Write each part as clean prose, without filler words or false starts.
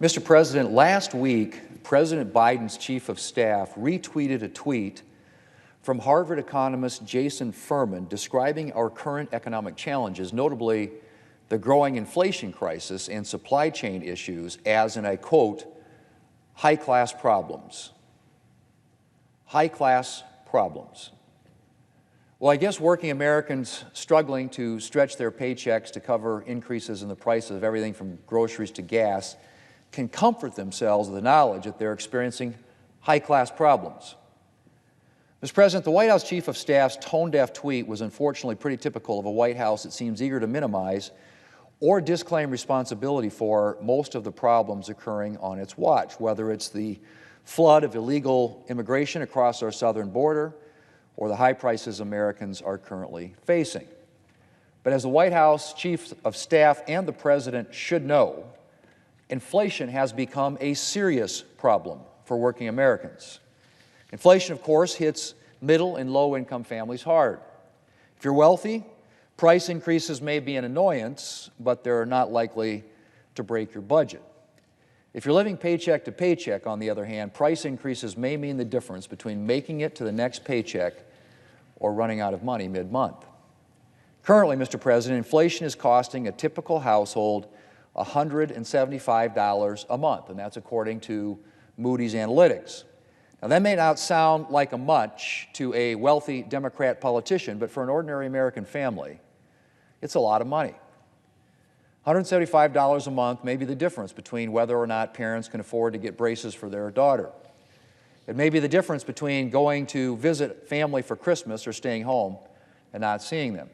Mr. President, last week, President Biden's chief of staff retweeted a tweet from Harvard economist Jason Furman describing our current economic challenges, notably the growing inflation crisis and supply chain issues as, and I quote, high-class problems. High-class problems. Well, I guess working Americans struggling to stretch their paychecks to cover increases in the prices of everything from groceries to gas can comfort themselves with the knowledge that they're experiencing high-class problems. Mr. President, the White House Chief of Staff's tone-deaf tweet was unfortunately pretty typical of a White House that seems eager to minimize or disclaim responsibility for most of the problems occurring on its watch, whether it's the flood of illegal immigration across our southern border or the high prices Americans are currently facing. But as the White House Chief of Staff and the President should know, inflation has become a serious problem for working Americans. Inflation, of course, hits middle and low-income families hard. If you're wealthy, price increases may be an annoyance, but they're not likely to break your budget. If you're living paycheck to paycheck, on the other hand, price increases may mean the difference between making it to the next paycheck or running out of money mid-month. Currently, Mr. President, inflation is costing a typical household $175 a month, and that's according to Moody's Analytics. Now, that may not sound like a much to a wealthy Democrat politician, but for an ordinary American family, it's a lot of money. $175 a month may be the difference between whether or not parents can afford to get braces for their daughter. It may be the difference between going to visit family for Christmas or staying home and not seeing them.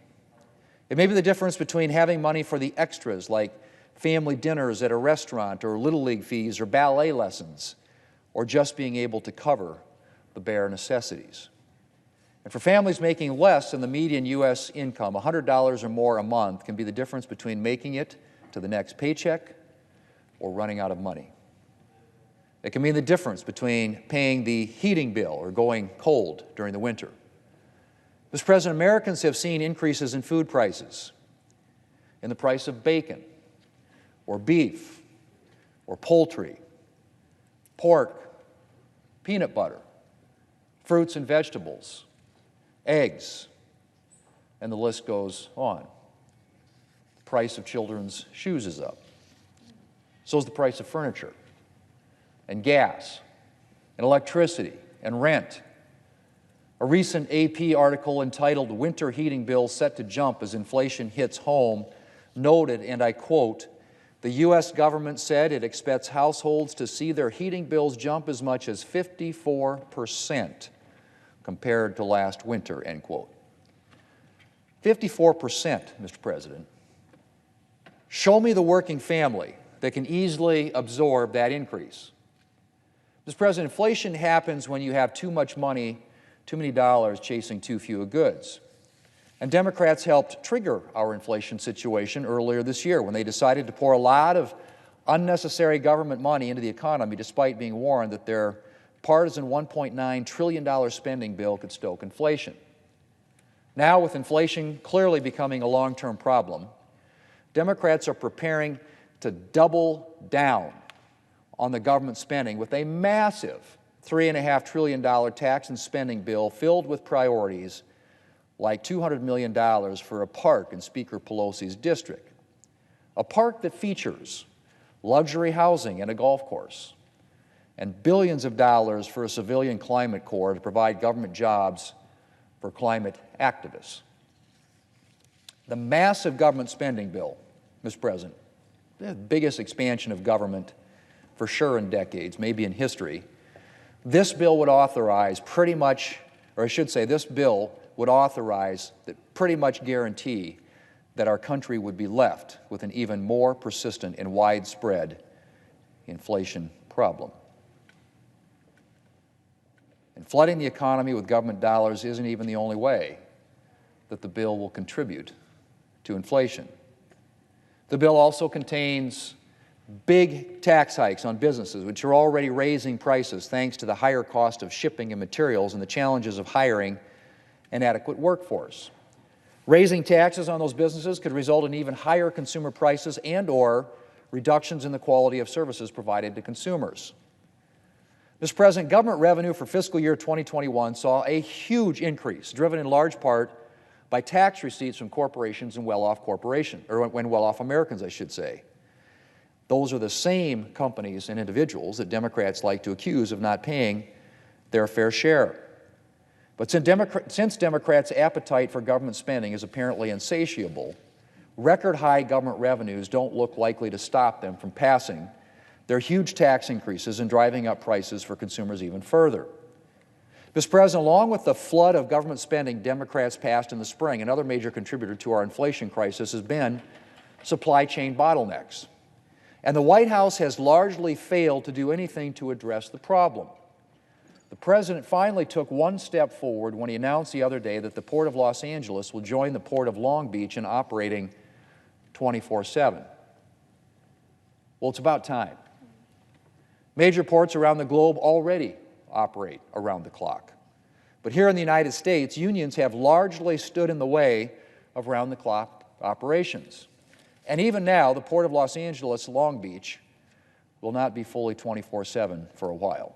It may be the difference between having money for the extras, like family dinners at a restaurant or Little League fees or ballet lessons, or just being able to cover the bare necessities. And for families making less than the median U.S. income, $100 or more a month can be the difference between making it to the next paycheck or running out of money. It can mean the difference between paying the heating bill or going cold during the winter. Mr. President, Americans have seen increases in food prices, in the price of bacon, or beef, or poultry, pork, peanut butter, fruits and vegetables, eggs, and the list goes on. The price of children's shoes is up. So is the price of furniture, and gas, and electricity, and rent. A recent AP article entitled "Winter Heating Bills Set to Jump as Inflation Hits Home" noted, and I quote, "The U.S. government said it expects households to see their heating bills jump as much as 54% compared to last winter," end quote. 54%, Mr. President. Show me the working family that can easily absorb that increase. Mr. President, inflation happens when you have too much money, too many dollars chasing too few goods. And Democrats helped trigger our inflation situation earlier this year when they decided to pour a lot of unnecessary government money into the economy despite being warned that their partisan $1.9 trillion spending bill could stoke inflation. Now, with inflation clearly becoming a long-term problem, Democrats are preparing to double down on the government spending with a massive $3.5 trillion tax and spending bill filled with priorities like $200 million for a park in Speaker Pelosi's district, a park that features luxury housing and a golf course, and billions of dollars for a civilian climate corps to provide government jobs for climate activists. The massive government spending bill, Mr. President, the biggest expansion of government for sure in decades, maybe in history, this bill would authorize pretty much, or I should say this bill would authorize that pretty much guarantee that our country would be left with an even more persistent and widespread inflation problem. And flooding the economy with government dollars isn't even the only way that the bill will contribute to inflation. The bill also contains big tax hikes on businesses, which are already raising prices thanks to the higher cost of shipping and materials and the challenges of hiring an adequate workforce. Raising taxes on those businesses could result in even higher consumer prices and/or reductions in the quality of services provided to consumers. Mr. President, government revenue for fiscal year 2021 saw a huge increase, driven in large part by tax receipts from corporations and well-off Americans, I should say. Those are the same companies and individuals that Democrats like to accuse of not paying their fair share. But since Democrats' appetite for government spending is apparently insatiable, record-high government revenues don't look likely to stop them from passing their huge tax increases and driving up prices for consumers even further. Mr. President, along with the flood of government spending Democrats passed in the spring, another major contributor to our inflation crisis has been supply chain bottlenecks. And the White House has largely failed to do anything to address the problem. The President finally took one step forward when he announced the other day that the Port of Los Angeles will join the Port of Long Beach in operating 24/7. Well, it's about time. Major ports around the globe already operate around the clock. But here in the United States, unions have largely stood in the way of round-the-clock operations. And even now, the Port of Los Angeles, Long Beach, will not be fully 24/7 for a while.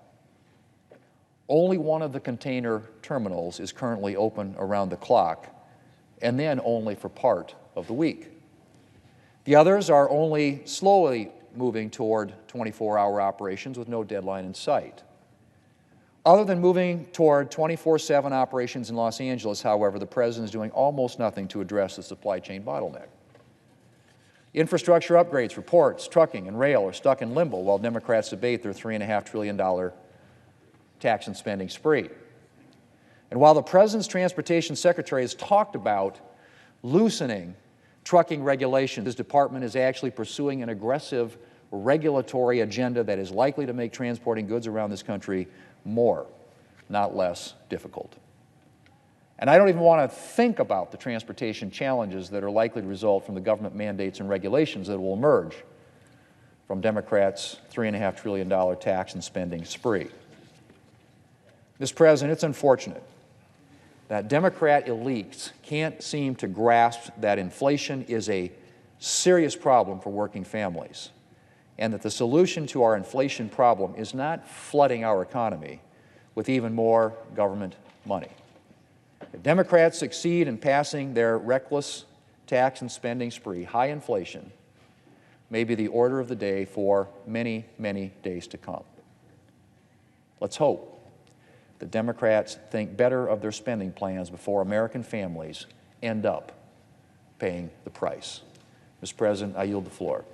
Only one of the container terminals is currently open around the clock, and then only for part of the week. The others are only slowly moving toward 24-hour operations with no deadline in sight. Other than moving toward 24/7 operations in Los Angeles, however, the President is doing almost nothing to address the supply chain bottleneck. Infrastructure upgrades for ports, trucking, and rail are stuck in limbo while Democrats debate their $3.5 trillion tax and spending spree. And while the President's Transportation Secretary has talked about loosening trucking regulations, his department is actually pursuing an aggressive regulatory agenda that is likely to make transporting goods around this country more, not less, difficult. And I don't even want to think about the transportation challenges that are likely to result from the government mandates and regulations that will emerge from Democrats' $3.5 trillion tax and spending spree. Mr. President, it's unfortunate that Democrat elites can't seem to grasp that inflation is a serious problem for working families, and that the solution to our inflation problem is not flooding our economy with even more government money. If Democrats succeed in passing their reckless tax and spending spree, high inflation may be the order of the day for many, many days to come. Let's hope the Democrats think better of their spending plans before American families end up paying the price. Mr. President, I yield the floor.